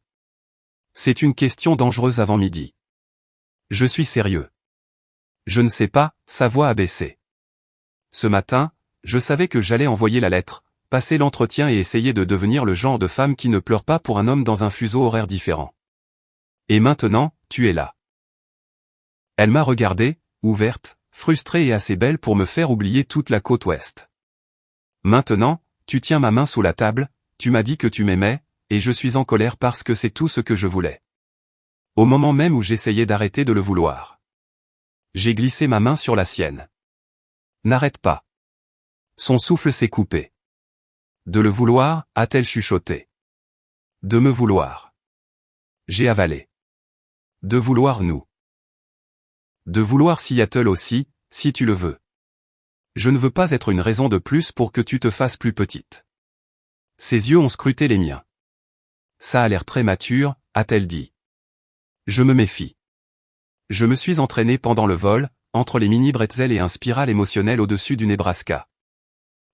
C'est une question dangereuse avant midi. Je suis sérieux. Je ne sais pas, sa voix a baissé. Ce matin, je savais que j'allais envoyer la lettre, passer l'entretien et essayer de devenir le genre de femme qui ne pleure pas pour un homme dans un fuseau horaire différent. Et maintenant, tu es là. Elle m'a regardé, ouverte, frustrée et assez belle pour me faire oublier toute la côte ouest. Maintenant, tu tiens ma main sous la table, tu m'as dit que tu m'aimais, et je suis en colère parce que c'est tout ce que je voulais. Au moment même où j'essayais d'arrêter de le vouloir. J'ai glissé ma main sur la sienne. N'arrête pas. Son souffle s'est coupé. De le vouloir, a-t-elle chuchoté. De me vouloir. J'ai avalé. De vouloir nous. De vouloir Seattle aussi, si tu le veux. Je ne veux pas être une raison de plus pour que tu te fasses plus petite. Ses yeux ont scruté les miens. Ça a l'air très mature, a-t-elle dit. Je me méfie. Je me suis entraîné pendant le vol, entre les mini bretzels et un spiral émotionnel au-dessus du Nebraska.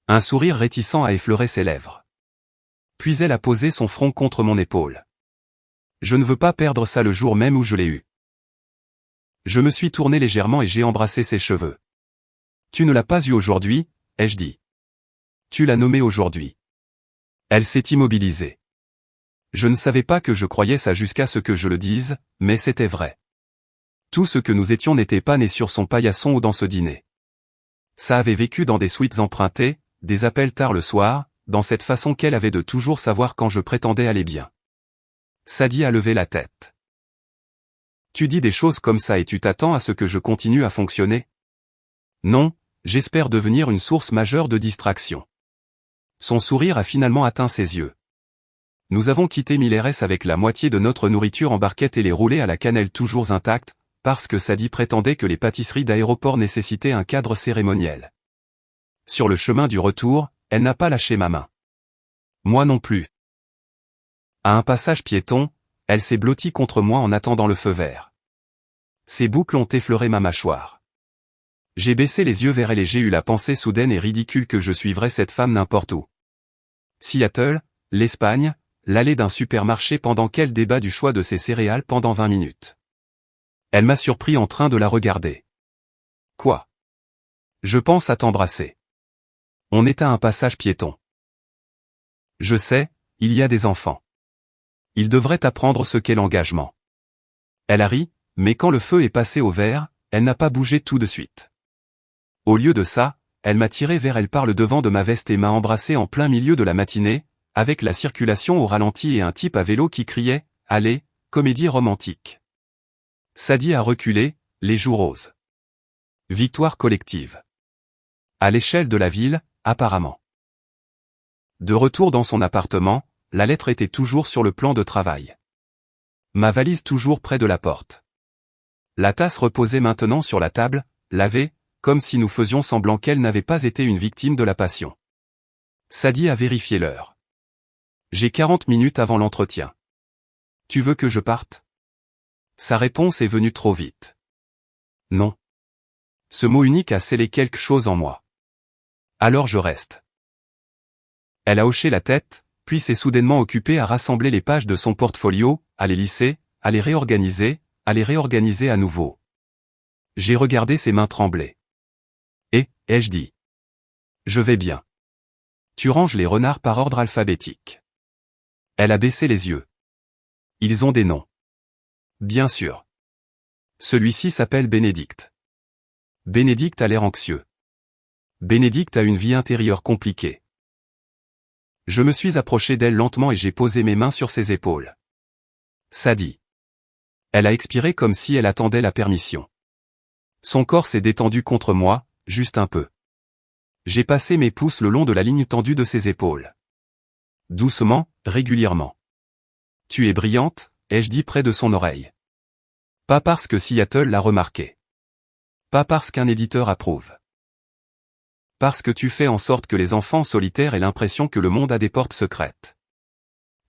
Un sourire réticent a effleuré ses lèvres. Puis elle a posé son front contre mon épaule. Je ne veux pas perdre ça le jour même où je l'ai eu. Je me suis tourné légèrement et j'ai embrassé ses cheveux. Tu ne l'as pas eu aujourd'hui, ai-je dit. Tu l'as nommé aujourd'hui. Elle s'est immobilisée. Je ne savais pas que je croyais ça jusqu'à ce que je le dise, mais c'était vrai. Tout ce que nous étions n'était pas né sur son paillasson ou dans ce dîner. Ça avait vécu dans des suites empruntées, des appels tard le soir, dans cette façon qu'elle avait de toujours savoir quand je prétendais aller bien. Sadie a levé la tête. Tu dis des choses comme ça et tu t'attends à ce que je continue à fonctionner? Non, j'espère devenir une source majeure de distraction. Son sourire a finalement atteint ses yeux. Nous avons quitté Milleres avec la moitié de notre nourriture en barquette et les roulés à la cannelle toujours intacts, parce que Sadie prétendait que les pâtisseries d'aéroport nécessitaient un cadre cérémoniel. Sur le chemin du retour, elle n'a pas lâché ma main. Moi non plus. À un passage piéton, elle s'est blottie contre moi en attendant le feu vert. Ses boucles ont effleuré ma mâchoire. J'ai baissé les yeux vers elle et j'ai eu la pensée soudaine et ridicule que je suivrais cette femme n'importe où. Seattle, l'Espagne, l'allée d'un supermarché pendant qu'elle débat du choix de ses céréales pendant 20 minutes. Elle m'a surpris en train de la regarder. Quoi? Je pense à t'embrasser. On est à un passage piéton. Je sais, il y a des enfants. Ils devraient apprendre ce qu'est l'engagement. Elle a ri, mais quand le feu est passé au vert, elle n'a pas bougé tout de suite. Au lieu de ça, elle m'a tiré vers elle par le devant de ma veste et m'a embrassé en plein milieu de la matinée, avec la circulation au ralenti et un type à vélo qui criait « Allez, comédie romantique ». Sadie a reculé, les joues roses. Victoire collective. À l'échelle de la ville, apparemment. De retour dans son appartement, la lettre était toujours sur le plan de travail. Ma valise toujours près de la porte. La tasse reposait maintenant sur la table, lavée, comme si nous faisions semblant qu'elle n'avait pas été une victime de la passion. Sadie a vérifié l'heure. J'ai 40 minutes avant l'entretien. Tu veux que je parte? Sa réponse est venue trop vite. Non. Ce mot unique a scellé quelque chose en moi. Alors je reste. Elle a hoché la tête, puis s'est soudainement occupée à rassembler les pages de son portfolio, à les lisser, à les réorganiser à nouveau. J'ai regardé ses mains trembler. Et, ai-je dit. Je vais bien. Tu ranges les renards par ordre alphabétique. Elle a baissé les yeux. Ils ont des noms. Bien sûr. Celui-ci s'appelle Bénédicte. Bénédicte a l'air anxieux. Bénédicte a une vie intérieure compliquée. Je me suis approché d'elle lentement et j'ai posé mes mains sur ses épaules. Sadie. Elle a expiré comme si elle attendait la permission. Son corps s'est détendu contre moi, juste un peu. J'ai passé mes pouces le long de la ligne tendue de ses épaules. Doucement, régulièrement. Tu es brillante, ai-je dit près de son oreille. Pas parce que Seattle l'a remarqué. Pas parce qu'un éditeur approuve. Parce que tu fais en sorte que les enfants solitaires aient l'impression que le monde a des portes secrètes.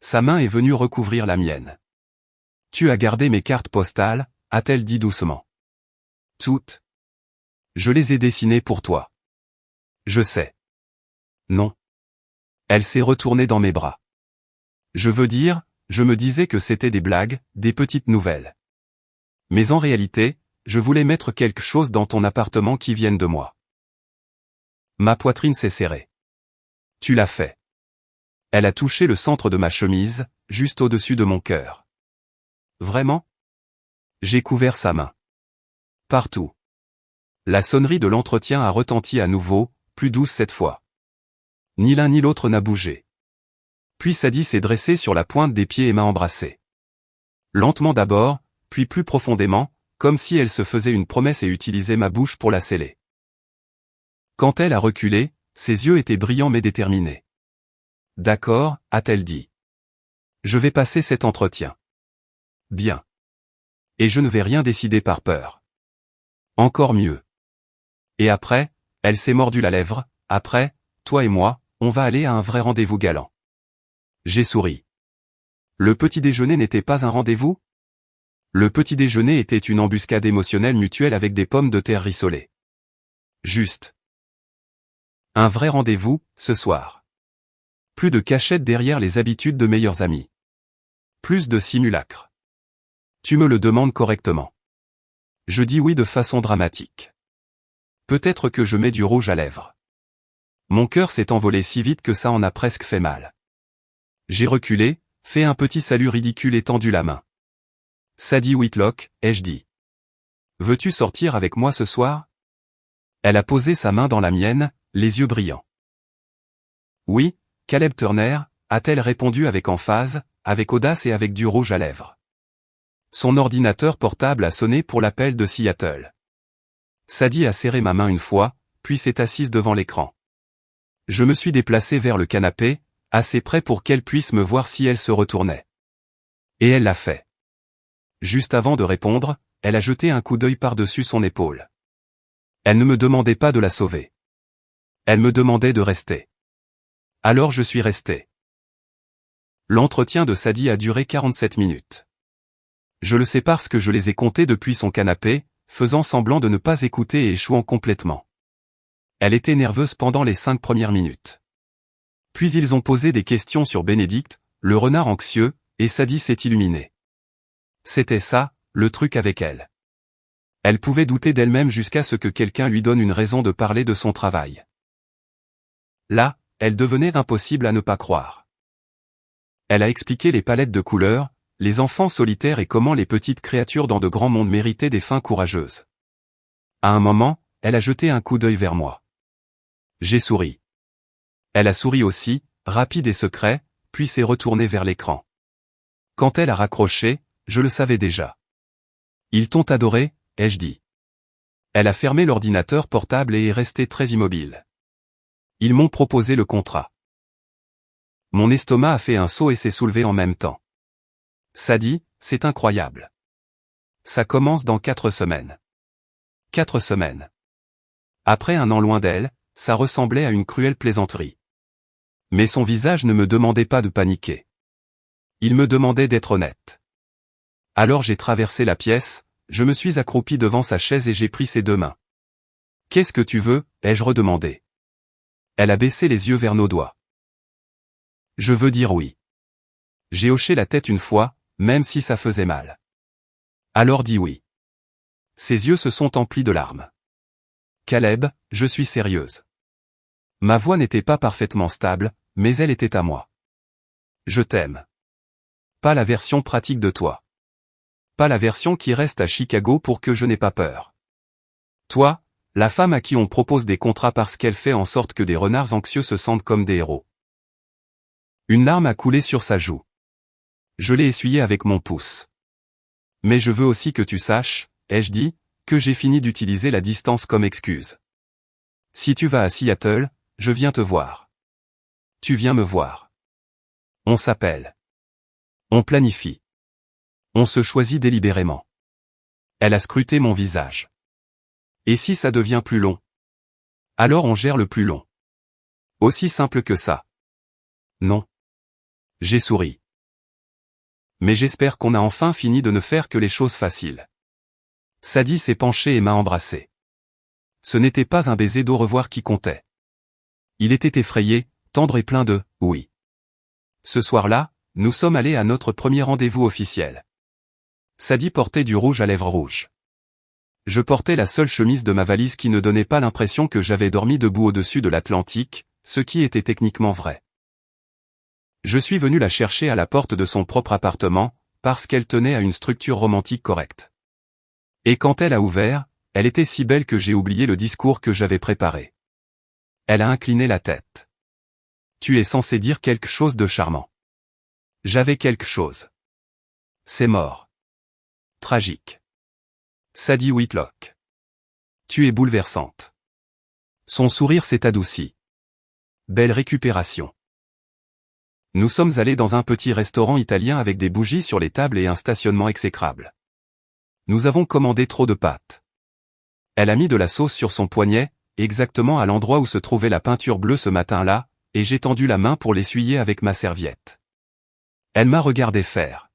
Sa main est venue recouvrir la mienne. Tu as gardé mes cartes postales, a-t-elle dit doucement. Toutes. Je les ai dessinées pour toi. Je sais. Non. Elle s'est retournée dans mes bras. Je veux dire, je me disais que c'était des blagues, des petites nouvelles. Mais en réalité, je voulais mettre quelque chose dans ton appartement qui vienne de moi. Ma poitrine s'est serrée. Tu l'as fait. Elle a touché le centre de ma chemise, juste au-dessus de mon cœur. Vraiment? J'ai couvert sa main. Partout. La sonnerie de l'entretien a retenti à nouveau, plus douce cette fois. Ni l'un ni l'autre n'a bougé. Puis Sadie s'est dressée sur la pointe des pieds et m'a embrassé. Lentement d'abord, puis plus profondément, comme si elle se faisait une promesse et utilisait ma bouche pour la sceller. Quand elle a reculé, ses yeux étaient brillants mais déterminés. D'accord, a-t-elle dit. Je vais passer cet entretien. Bien. Et je ne vais rien décider par peur. Encore mieux. Et après, elle s'est mordu la lèvre, après, toi et moi, on va aller à un vrai rendez-vous galant. J'ai souri. Le petit déjeuner n'était pas un rendez-vous? Le petit déjeuner était une embuscade émotionnelle mutuelle avec des pommes de terre rissolées. Juste. Un vrai rendez-vous, ce soir. Plus de cachette derrière les habitudes de meilleurs amis. Plus de simulacre. Tu me le demandes correctement. Je dis oui de façon dramatique. Peut-être que je mets du rouge à lèvres. Mon cœur s'est envolé si vite que ça en a presque fait mal. J'ai reculé, fait un petit salut ridicule et tendu la main. Sadie Whitlock, ai-je dit. Veux-tu sortir avec moi ce soir? Elle a posé sa main dans la mienne, les yeux brillants. Oui, Caleb Turner, a-t-elle répondu avec emphase, avec audace et avec du rouge à lèvres. Son ordinateur portable a sonné pour l'appel de Seattle. Sadie a serré ma main une fois, puis s'est assise devant l'écran. Je me suis déplacé vers le canapé, assez près pour qu'elle puisse me voir si elle se retournait. Et elle l'a fait. Juste avant de répondre, elle a jeté un coup d'œil par-dessus son épaule. Elle ne me demandait pas de la sauver. Elle me demandait de rester. Alors je suis resté. L'entretien de Sadie a duré 47 minutes. Je le sais parce que je les ai comptés depuis son canapé, faisant semblant de ne pas écouter et échouant complètement. Elle était nerveuse pendant les 5 premières minutes. Puis ils ont posé des questions sur Bénédicte, le renard anxieux, et Sadie s'est illuminée. C'était ça, le truc avec elle. Elle pouvait douter d'elle-même jusqu'à ce que quelqu'un lui donne une raison de parler de son travail. Là, elle devenait impossible à ne pas croire. Elle a expliqué les palettes de couleurs, les enfants solitaires et comment les petites créatures dans de grands mondes méritaient des fins courageuses. À un moment, elle a jeté un coup d'œil vers moi. J'ai souri. Elle a souri aussi, rapide et secret, puis s'est retournée vers l'écran. Quand elle a raccroché, je le savais déjà. Ils t'ont adoré, ai-je dit. Elle a fermé l'ordinateur portable et est restée très immobile. Ils m'ont proposé le contrat. Mon estomac a fait un saut et s'est soulevé en même temps. Sadie, c'est incroyable. Ça commence dans 4 semaines. 4 semaines. Après un an loin d'elle, ça ressemblait à une cruelle plaisanterie. Mais son visage ne me demandait pas de paniquer. Il me demandait d'être honnête. Alors j'ai traversé la pièce, je me suis accroupi devant sa chaise et j'ai pris ses 2 mains. « Qu'est-ce que tu veux ?» ai-je redemandé. Elle a baissé les yeux vers nos doigts. « Je veux dire oui. » J'ai hoché la tête une fois, même si ça faisait mal. Alors dis oui. Ses yeux se sont emplis de larmes. « Caleb, je suis sérieuse. » Ma voix n'était pas parfaitement stable, mais elle était à moi. « Je t'aime. » Pas la version pratique de toi. Pas la version qui reste à Chicago pour que je n'ai pas peur. Toi, la femme à qui on propose des contrats parce qu'elle fait en sorte que des renards anxieux se sentent comme des héros. Une larme a coulé sur sa joue. Je l'ai essuyée avec mon pouce. Mais je veux aussi que tu saches, ai-je dit, que j'ai fini d'utiliser la distance comme excuse. Si tu vas à Seattle, je viens te voir. Tu viens me voir. On s'appelle. On planifie. On se choisit délibérément. Elle a scruté mon visage. Et si ça devient plus long? Alors on gère le plus long. Aussi simple que ça. Non. J'ai souri. Mais j'espère qu'on a enfin fini de ne faire que les choses faciles. Sadie s'est penchée et m'a embrassé. Ce n'était pas un baiser d'au revoir qui comptait. Il était effrayé, tendre et plein de « oui ». Ce soir-là, nous sommes allés à notre premier rendez-vous officiel. Sadie portait du rouge à lèvres rouges. Je portais la seule chemise de ma valise qui ne donnait pas l'impression que j'avais dormi debout au-dessus de l'Atlantique, ce qui était techniquement vrai. Je suis venu la chercher à la porte de son propre appartement, parce qu'elle tenait à une structure romantique correcte. Et quand elle a ouvert, elle était si belle que j'ai oublié le discours que j'avais préparé. Elle a incliné la tête. Tu es censé dire quelque chose de charmant. J'avais quelque chose. C'est mort. Tragique. Sadie Whitlock. Tu es bouleversante. Son sourire s'est adouci. Belle récupération. Nous sommes allés dans un petit restaurant italien avec des bougies sur les tables et un stationnement exécrable. Nous avons commandé trop de pâtes. Elle a mis de la sauce sur son poignet, exactement à l'endroit où se trouvait la peinture bleue ce matin-là, et j'ai tendu la main pour l'essuyer avec ma serviette. Elle m'a regardé faire.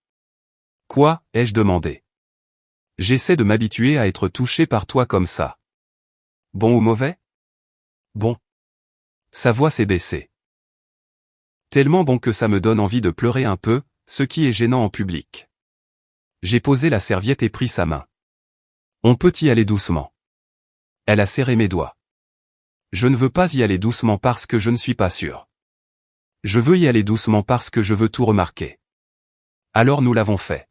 Quoi, ai-je demandé. J'essaie de m'habituer à être touché par toi comme ça. Bon ou mauvais? Bon. Sa voix s'est baissée. Tellement bon que ça me donne envie de pleurer un peu, ce qui est gênant en public. J'ai posé la serviette et pris sa main. On peut y aller doucement. Elle a serré mes doigts. Je ne veux pas y aller doucement parce que je ne suis pas sûr. Je veux y aller doucement parce que je veux tout remarquer. Alors nous l'avons fait.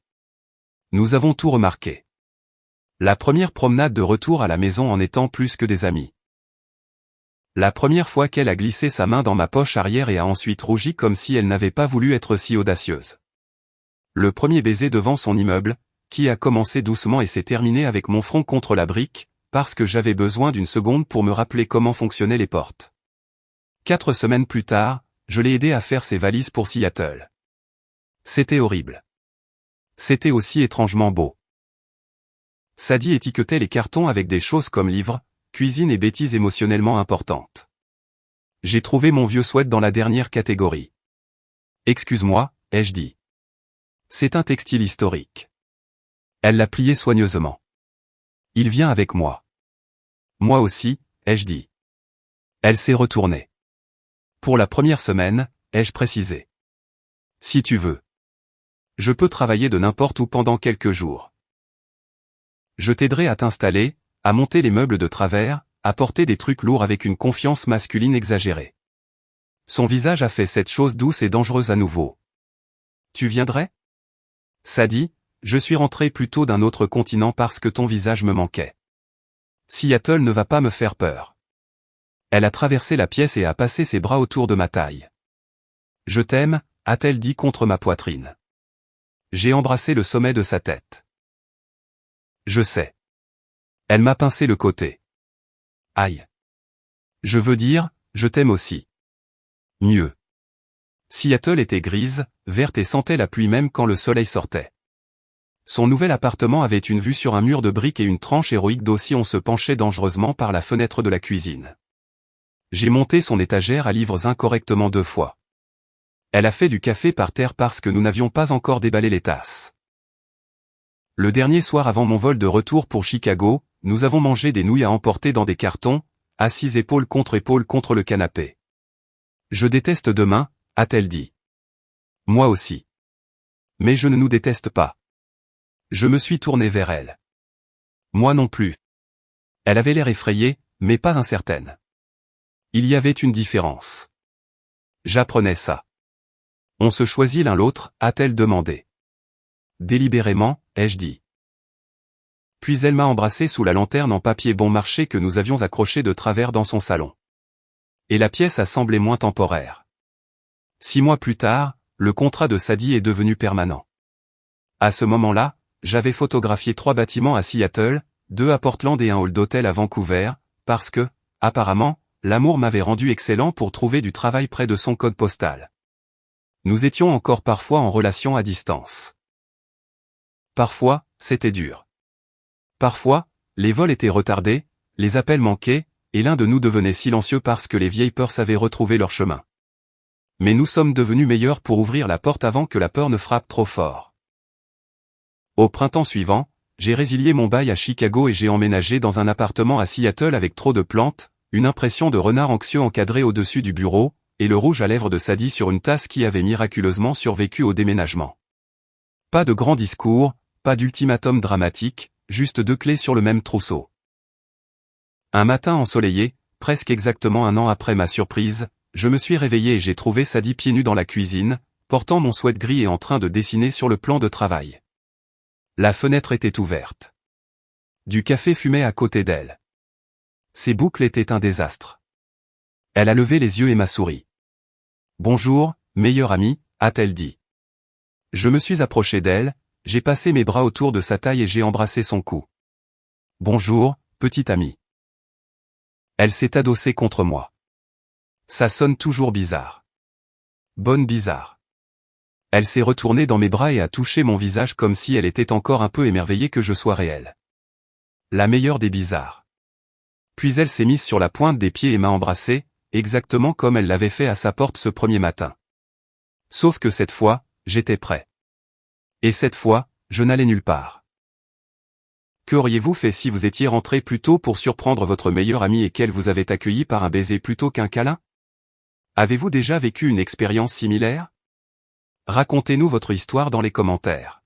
Nous avons tout remarqué. La première promenade de retour à la maison en étant plus que des amis. La première fois qu'elle a glissé sa main dans ma poche arrière et a ensuite rougi comme si elle n'avait pas voulu être si audacieuse. Le premier baiser devant son immeuble, qui a commencé doucement et s'est terminé avec mon front contre la brique, parce que j'avais besoin d'une seconde pour me rappeler comment fonctionnaient les portes. 4 semaines plus tard, je l'ai aidé à faire ses valises pour Seattle. C'était horrible. C'était aussi étrangement beau. Sadie étiquetait les cartons avec des choses comme livres, cuisine et bêtises émotionnellement importantes. J'ai trouvé mon vieux sweat dans la dernière catégorie. Excuse-moi, ai-je dit. C'est un textile historique. Elle l'a plié soigneusement. Il vient avec moi. Moi aussi, ai-je dit. Elle s'est retournée. Pour la première semaine, ai-je précisé. Si tu veux. Je peux travailler de n'importe où pendant quelques jours. Je t'aiderai à t'installer, à monter les meubles de travers, à porter des trucs lourds avec une confiance masculine exagérée. Son visage a fait cette chose douce et dangereuse à nouveau. Tu viendrais? Sadie, je suis rentré plus tôt d'un autre continent parce que ton visage me manquait. Seattle ne va pas me faire peur. Elle a traversé la pièce et a passé ses bras autour de ma taille. Je t'aime, a-t-elle dit contre ma poitrine. J'ai embrassé le sommet de sa tête. Je sais. Elle m'a pincé le côté. Aïe. Je veux dire, je t'aime aussi. Mieux. Seattle était grise, verte et sentait la pluie même quand le soleil sortait. Son nouvel appartement avait une vue sur un mur de briques et une tranche héroïque d'eau si on se penchait dangereusement par la fenêtre de la cuisine. J'ai monté son étagère à livres incorrectement 2 fois. Elle a fait du café par terre parce que nous n'avions pas encore déballé les tasses. Le dernier soir avant mon vol de retour pour Chicago, nous avons mangé des nouilles à emporter dans des cartons, assis épaule contre le canapé. Je déteste demain, a-t-elle dit. Moi aussi. Mais je ne nous déteste pas. Je me suis tourné vers elle. Moi non plus. Elle avait l'air effrayée, mais pas incertaine. Il y avait une différence. J'apprenais ça. On se choisit l'un l'autre, a-t-elle demandé. Délibérément, ai-je dit. Puis elle m'a embrassé sous la lanterne en papier bon marché que nous avions accrochée de travers dans son salon. Et la pièce a semblé moins temporaire. 6 mois plus tard, le contrat de Sadie est devenu permanent. À ce moment-là, j'avais photographié 3 bâtiments à Seattle, 2 à Portland et un hall d'hôtel à Vancouver, parce que, apparemment, l'amour m'avait rendu excellent pour trouver du travail près de son code postal. Nous étions encore parfois en relation à distance. Parfois, c'était dur. Parfois, les vols étaient retardés, les appels manquaient, et l'un de nous devenait silencieux parce que les vieilles peurs avaient retrouvé leur chemin. Mais nous sommes devenus meilleurs pour ouvrir la porte avant que la peur ne frappe trop fort. Au printemps suivant, j'ai résilié mon bail à Chicago et j'ai emménagé dans un appartement à Seattle avec trop de plantes, une impression de renard anxieux encadré au-dessus du bureau, et le rouge à lèvres de Sadie sur une tasse qui avait miraculeusement survécu au déménagement. Pas de grands discours, pas d'ultimatum dramatique, juste 2 clés sur le même trousseau. Un matin ensoleillé, presque exactement 1 an après ma surprise, je me suis réveillé et j'ai trouvé Sadie pieds nus dans la cuisine, portant mon sweat gris et en train de dessiner sur le plan de travail. La fenêtre était ouverte. Du café fumait à côté d'elle. Ses boucles étaient un désastre. Elle a levé les yeux et m'a souri. « Bonjour, meilleure amie », a-t-elle dit. Je me suis approché d'elle, j'ai passé mes bras autour de sa taille et j'ai embrassé son cou. « Bonjour, petite amie. » Elle s'est adossée contre moi. Ça sonne toujours bizarre. Bonne bizarre. Elle s'est retournée dans mes bras et a touché mon visage comme si elle était encore un peu émerveillée que je sois réel. La meilleure des bizarres. Puis elle s'est mise sur la pointe des pieds et m'a embrassé, exactement comme elle l'avait fait à sa porte ce premier matin. Sauf que cette fois, j'étais prêt. Et cette fois, je n'allais nulle part. Qu'auriez-vous fait si vous étiez rentré plus tôt pour surprendre votre meilleure amie et qu'elle vous avait accueilli par un baiser plutôt qu'un câlin? Avez-vous déjà vécu une expérience similaire? Racontez-nous votre histoire dans les commentaires.